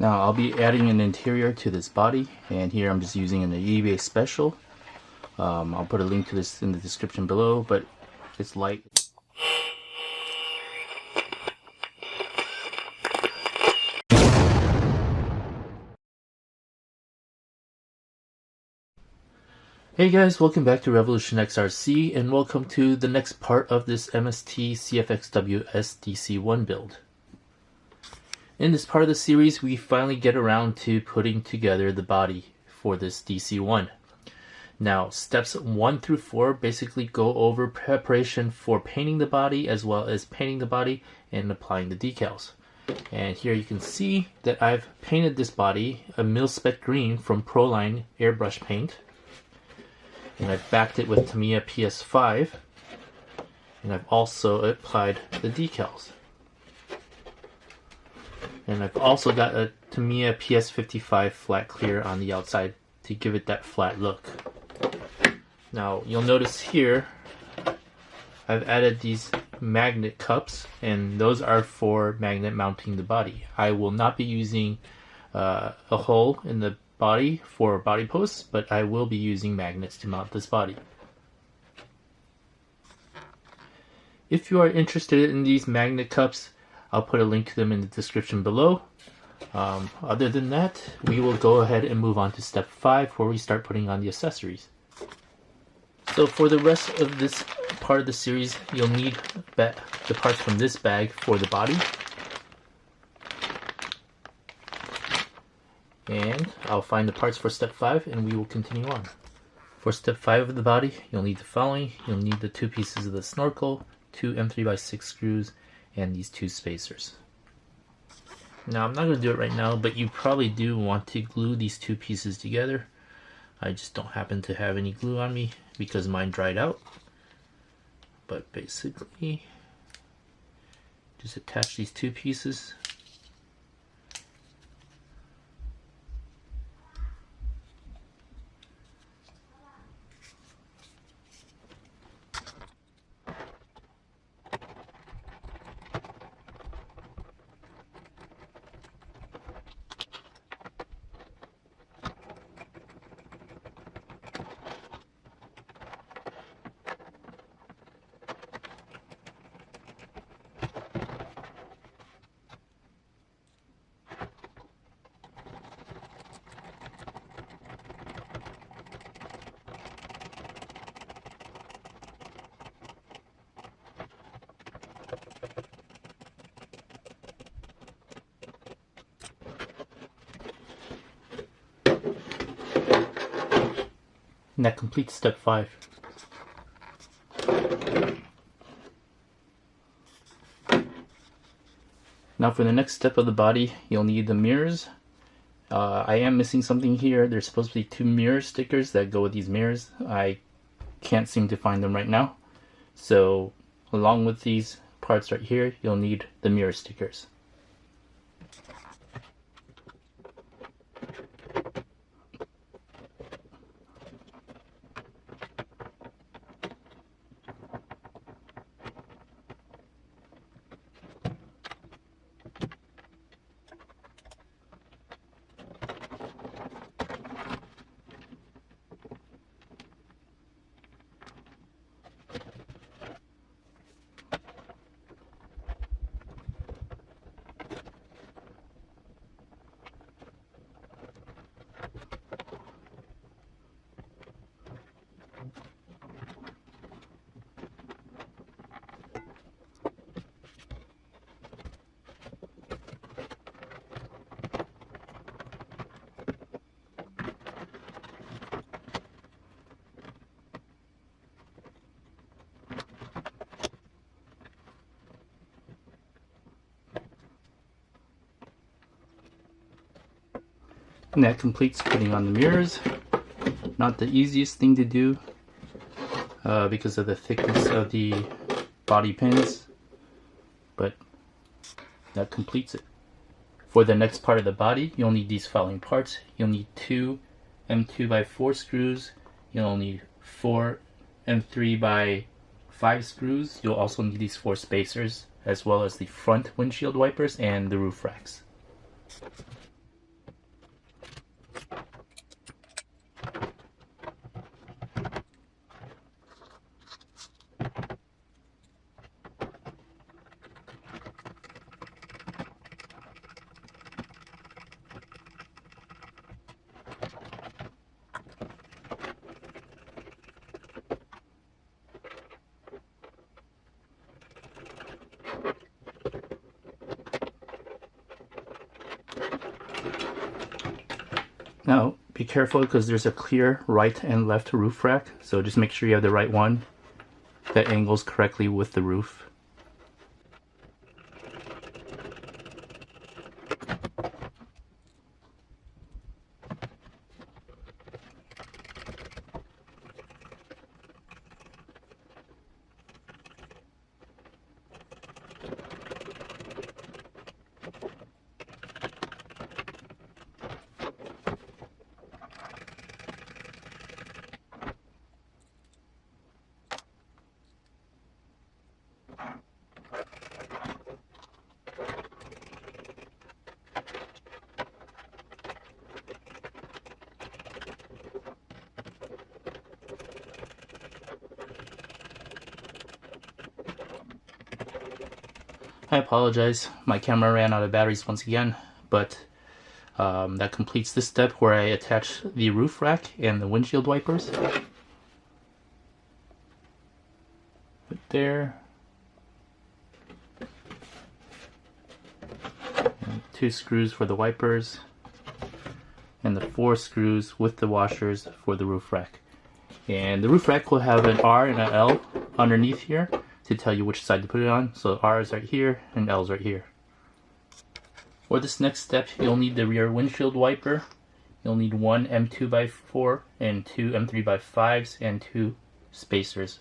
Now I'll be adding an interior to this body, and here I'm just using an eBay special. I'll put a link to this in the description below, but it's light. Hey guys, welcome back to Revolution XRC, and welcome to the next part of this MST CFX-WS DC1 build. In this part of the series, we finally get around to putting together the body for this DC1. Now, steps 1 through 4 basically go over preparation for painting the body, as well as painting the body and applying the decals. And here you can see that I've painted this body a mil-spec green from Proline airbrush paint. And I've backed it with Tamiya PS5, and I've also applied the decals. And I've also got a Tamiya PS55 flat clear on the outside to give it that flat look. Now you'll notice here I've added these magnet cups, and those are for magnet mounting the body. I will not be using a hole in the body for body posts, but I will be using magnets to mount this body. If you are interested in these magnet cups, I'll put a link to them in the description below. Other than that, we will go ahead and move on to step 5, where we start putting on the accessories. So for the rest of this part of the series, you'll need the parts from this bag for the body. And I'll find the parts for step 5 and we will continue on. For step 5 of the body, you'll need the following. You'll need the 2 pieces of the snorkel, 2 M3x6 screws, and these 2 spacers. Now I'm not going to do it right now, but you probably do want to glue these 2 pieces together. I just don't happen to have any glue on me because mine dried out. But basically, just attach these 2 pieces. And that completes step 5. Now for the next step of the body, you'll need the mirrors. I am missing something here. There's supposed to be 2 mirror stickers that go with these mirrors. I can't seem to find them right now. So along with these parts right here, you'll need the mirror stickers. And that completes putting on the mirrors. Not the easiest thing to do because of the thickness of the body pins, but that completes it. For the next part of the body, you'll need these following parts. You'll need 2 M2x4 screws. You'll need 4 M3x5 screws. You'll also need these 4 spacers, as well as the front windshield wipers and the roof racks. Now, be careful because there's a clear right and left roof rack, so just make sure you have the right one that angles correctly with the roof. I apologize, my camera ran out of batteries once again, but that completes this step where I attach the roof rack and the windshield wipers. Right there. And 2 screws for the wipers, and the 4 screws with the washers for the roof rack. And the roof rack will have an R and an L underneath here to tell you which side to put it on. So R is right here and L is right here. For this next step, you'll need the rear windshield wiper. You'll need 1 M2x4 and 2 M3x5s and 2 spacers.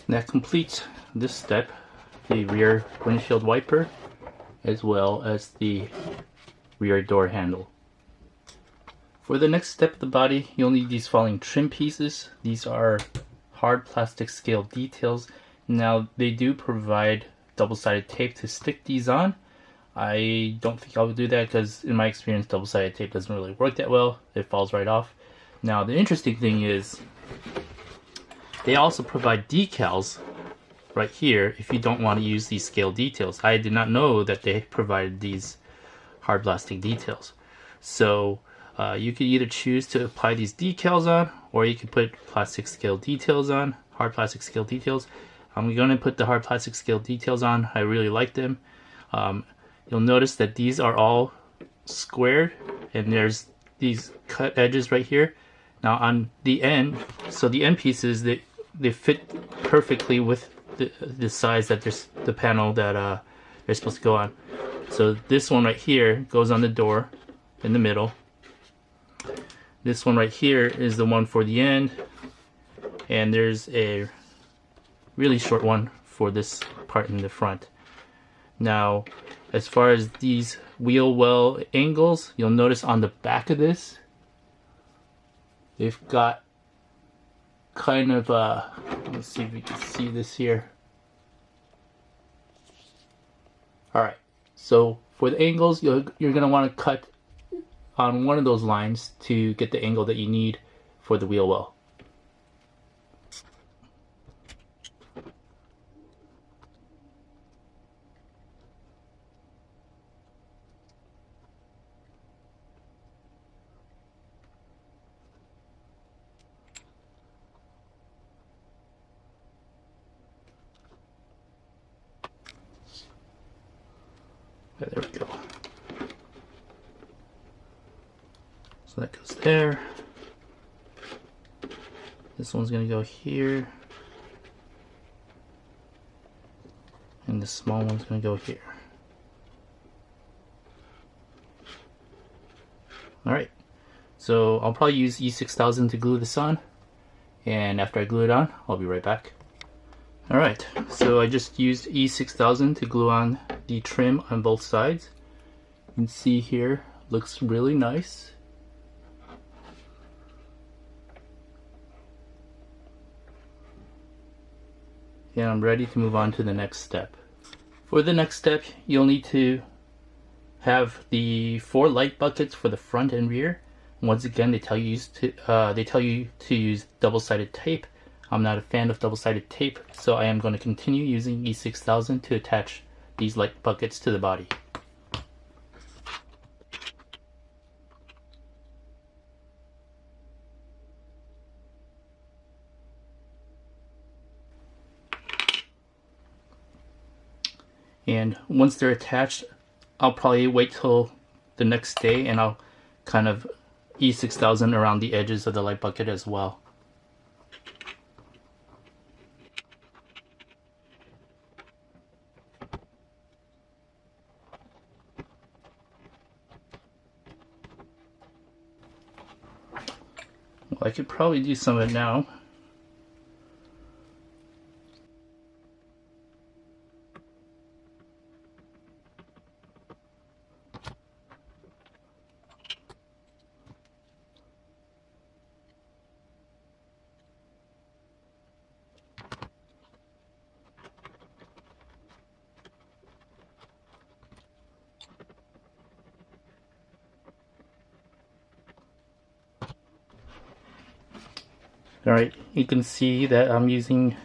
That completes this step, the rear windshield wiper, as well as the rear door handle. For the next step of the body, you'll need these following trim pieces. These are hard plastic scale details. Now, they do provide double-sided tape to stick these on. I don't think I'll do that because in my experience, double-sided tape doesn't really work that well. It falls right off. Now, the interesting thing is they also provide decals right here if you don't want to use these scale details. I did not know that they provided these hard plastic details. So you could either choose to apply these decals on, or you could put plastic scale details on, hard plastic scale details. I'm going to put the hard plastic scale details on. I really like them. You'll notice that these are all squared, and there's these cut edges right here. Now on the end, so the end pieces, they fit perfectly with the size that there's the panel that they're supposed to go on. So this one right here goes on the door in the middle. This one right here is the one for the end, and there's a really short one for this part in the front. Now, as far as these wheel well angles, you'll notice on the back of this, they've got kind of let's see if you can see this here. Alright, so for the angles, you're going to want to cut on one of those lines to get the angle that you need for the wheel well. Okay, there we go. So that goes there. This one's gonna go here. And the small one's gonna go here. Alright, so I'll probably use E6000 to glue this on. And after I glue it on, I'll be right back. Alright, so I just used E6000 to glue on the trim on both sides. You can see here, looks really nice. and I'm ready to move on to the next step. For the next step, you'll need to have the 4 light buckets for the front and rear. Once again, they tell you to use double-sided tape. I'm not a fan of double-sided tape, so I am going to continue using E6000 to attach these light buckets to the body. And once they're attached, I'll probably wait till the next day and I'll kind of E6000 around the edges of the light bucket as well. Well, I could probably do some of it now. Alright, you can see that I'm using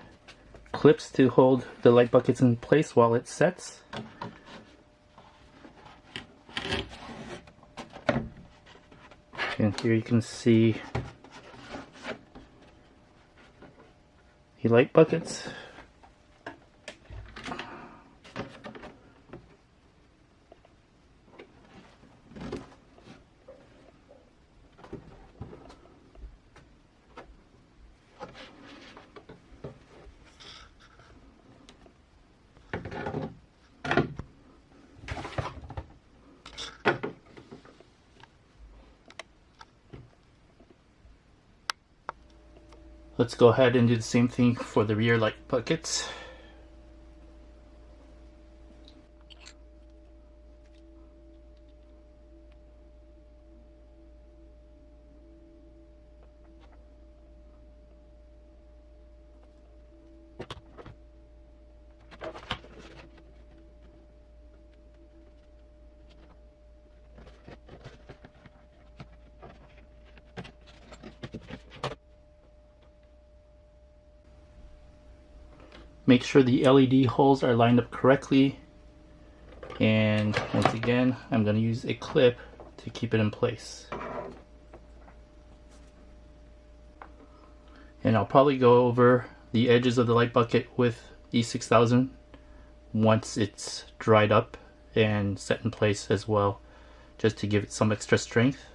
clips to hold the light buckets in place while it sets. And here you can see the light buckets. Let's go ahead and do the same thing for the rear light buckets. Make sure the LED holes are lined up correctly, and once again I'm going to use a clip to keep it in place. And I'll probably go over the edges of the light bucket with E6000 once it's dried up and set in place as well, just to give it some extra strength.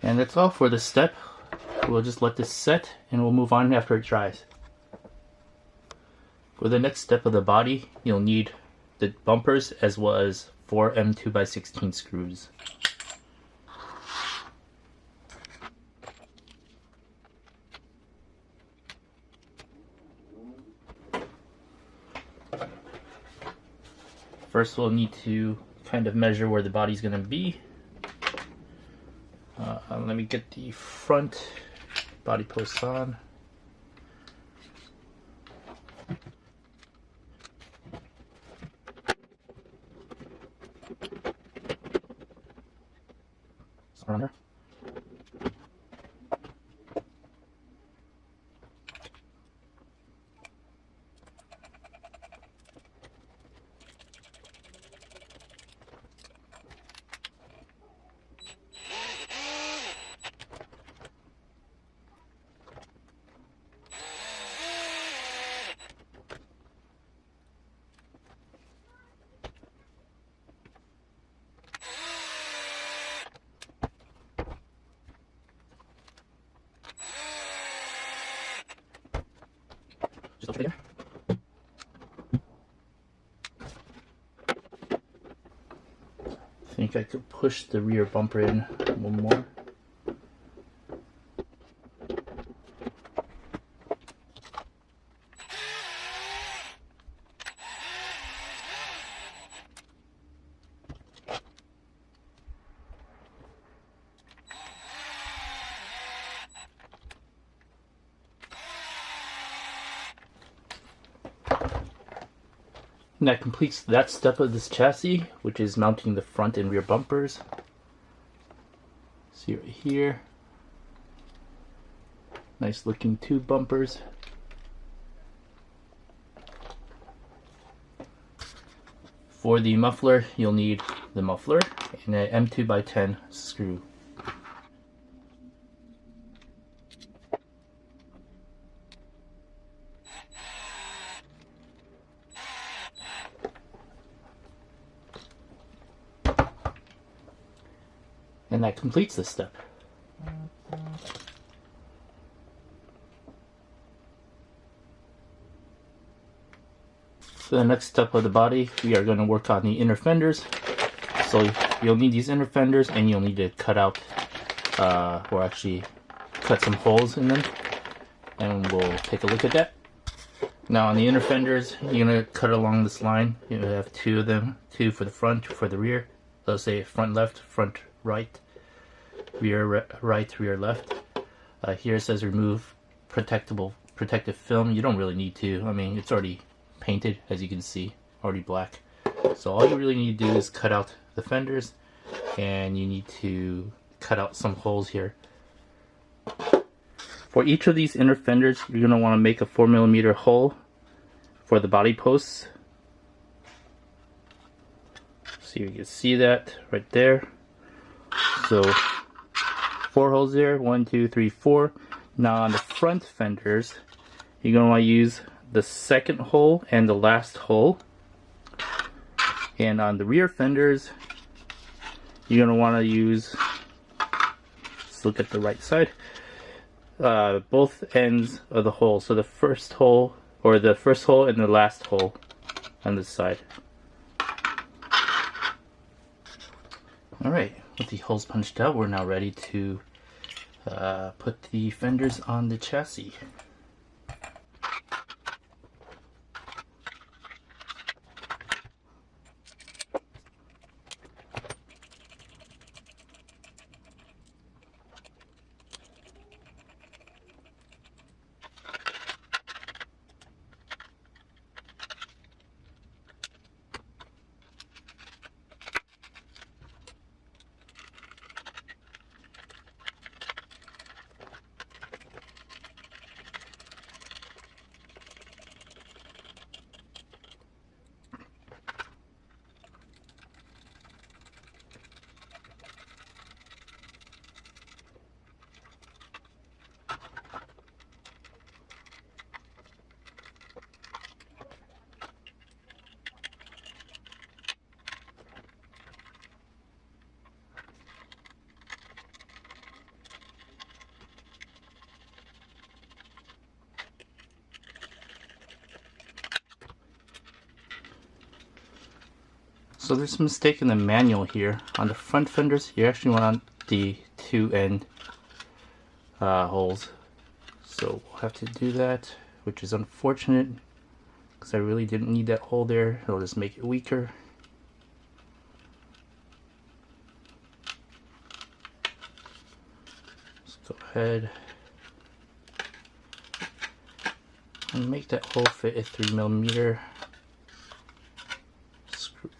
And that's all for this step. We'll just let this set and we'll move on after it dries. For the next step of the body, you'll need the bumpers as well as 4 M2x16 screws. First we'll need to kind of measure where the body's going to be. Let me get the front body posts on. Around there. Just over there. I think I could push the rear bumper in one more. And that completes that step of this chassis, which is mounting the front and rear bumpers. See right here. Nice looking tube bumpers. For the muffler, you'll need the muffler and an M2x10 screw. And that completes this step. For the next step of the body, we are going to work on the inner fenders. So you'll need these inner fenders, and you'll need to cut out, or actually cut some holes in them. And we'll take a look at that. Now on the inner fenders, you're going to cut along this line. You have two of them, two for the front, two for the rear. Let's say front left, front right, rear right, rear left. Here it says remove protective film. You don't really need to. I mean, it's already painted, as you can see, already black. So all you really need to do is cut out the fenders, and you need to cut out some holes here. For each of these inner fenders, you're going to want to make a 4mm hole for the body posts. So you can see that right there. So 4 holes there, 1, 2, 3, 4. Now on the front fenders, you're going to want to use the second hole and the last hole. And on the rear fenders, you're going to want to use, let's look at the right side, both ends of the hole. So the first hole, or the first hole and the last hole on this side. Alright, with the holes punched out, we're now ready to put the fenders on the chassis. So there's a mistake in the manual here. On the front fenders, you actually want the 2 end holes. So we'll have to do that, which is unfortunate because I really didn't need that hole there. It'll just make it weaker. Let's go ahead and make that hole fit a 3mm screw.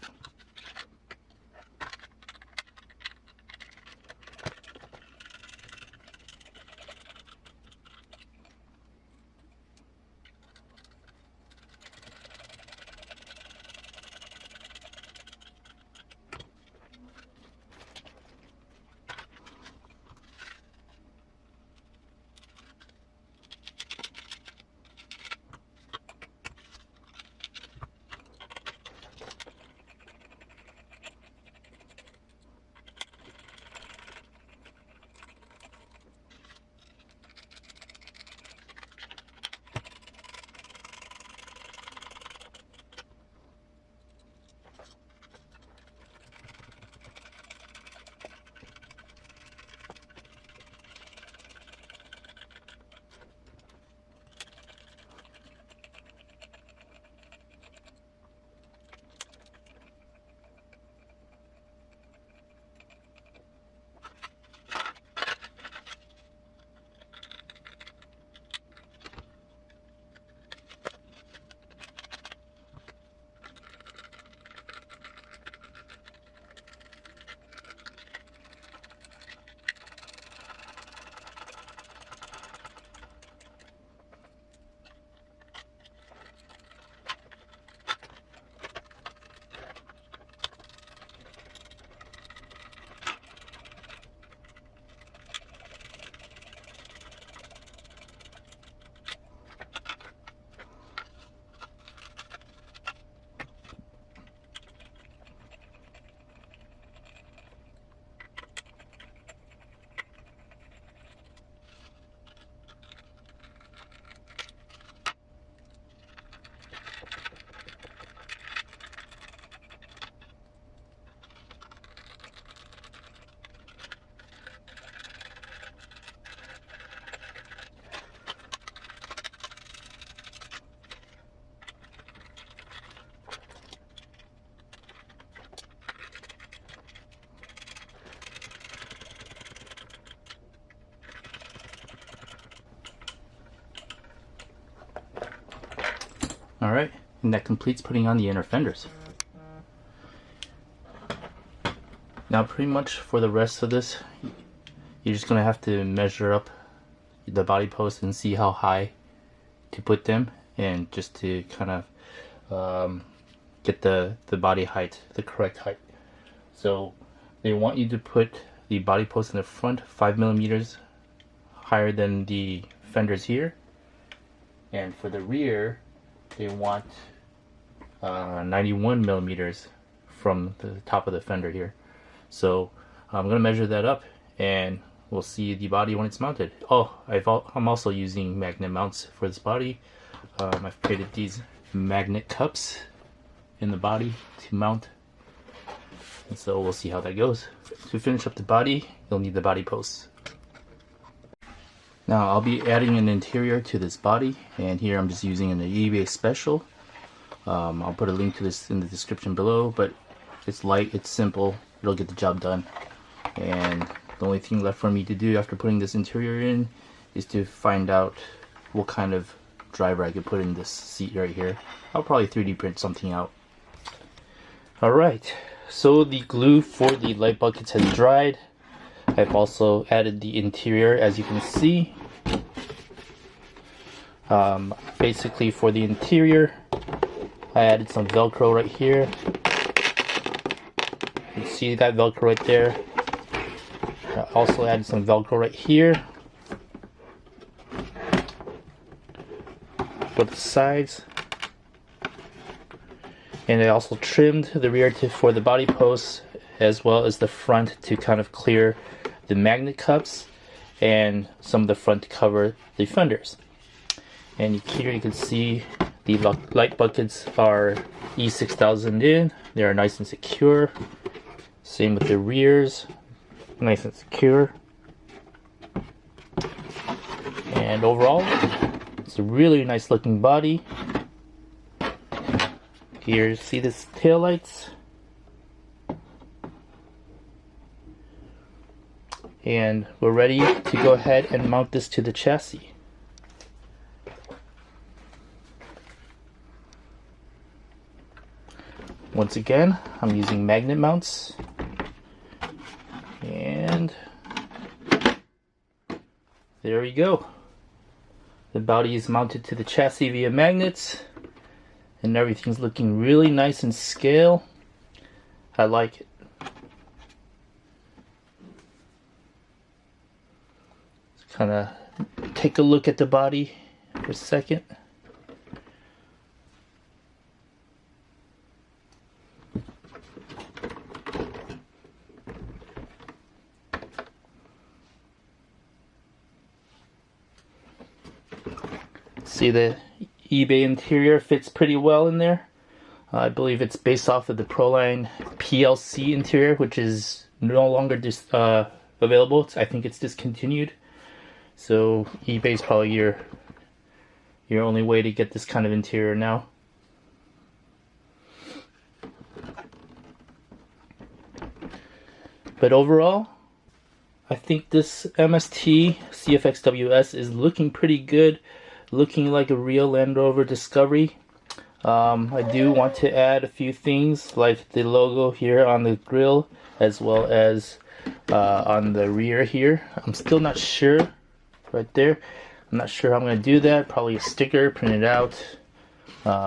Alright, and that completes putting on the inner fenders. Now pretty much for the rest of this, you're just going to have to measure up the body posts and see how high to put them, and just to kind of get the body height, the correct height. So they want you to put the body post in the front 5 millimeters higher than the fenders here, and for the rear they want 91 millimeters from the top of the fender here. So I'm gonna measure that up and we'll see the body when it's mounted. Oh, I'm also using magnet mounts for this body. I've created these magnet cups in the body to mount, and so we'll see how that goes. To finish up the body, you'll need the body posts. Now I'll be adding an interior to this body, and here I'm just using an eBay special. I'll put a link to this in the description below, but it's light, it's simple, it'll get the job done. And the only thing left for me to do after putting this interior in is to find out what kind of driver I could put in this seat right here. I'll probably 3D print something out. Alright, so the glue for the light buckets has dried. I've also added the interior, as you can see. Basically for the interior, I added some Velcro right here. You can see that Velcro right there. I also added some Velcro right here for the sides, and I also trimmed the rear for the body posts as well as the front to kind of clear the magnet cups and some of the front to cover the fenders. And here you can see the light buckets are E6000 in. They are nice and secure. Same with the rears, nice and secure. And overall, it's a really nice looking body. Here you see this tail lights. And we're ready to go ahead and mount this to the chassis. Once again, I'm using magnet mounts, and there we go. The body is mounted to the chassis via magnets, and everything's looking really nice and scale. I like it. Let's kind of take a look at the body for a second. See, the eBay interior fits pretty well in there. I believe it's based off of the Proline PLC interior, which is no longer available. I think it's discontinued. So eBay is probably your only way to get this kind of interior now. But overall, I think this MST CFX-WS is looking pretty good. Looking like a real Land Rover Discovery. I do want to add a few things like the logo here on the grille, as well as on the rear here. I'm still not sure right there. I'm not sure how I'm going to do that. Probably a sticker, print it out,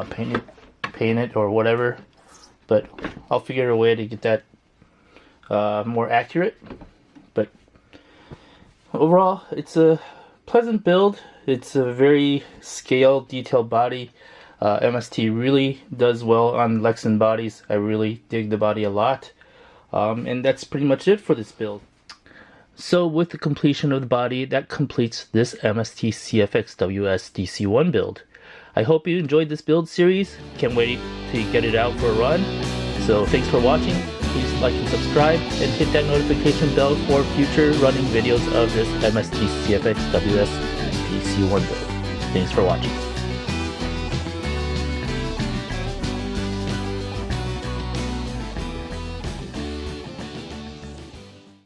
paint it or whatever. But I'll figure a way to get that more accurate. But overall, it's a pleasant build. It's a very scaled, detailed body. MST really does well on Lexan bodies. I really dig the body a lot. And that's pretty much it for this build. So with the completion of the body, that completes this MST CFX-WS DC1 build. I hope you enjoyed this build series. Can't wait to get it out for a run. So thanks for watching. Please like and subscribe and hit that notification bell for future running videos of this MST CFX-WS DC1 build. Thanks for watching.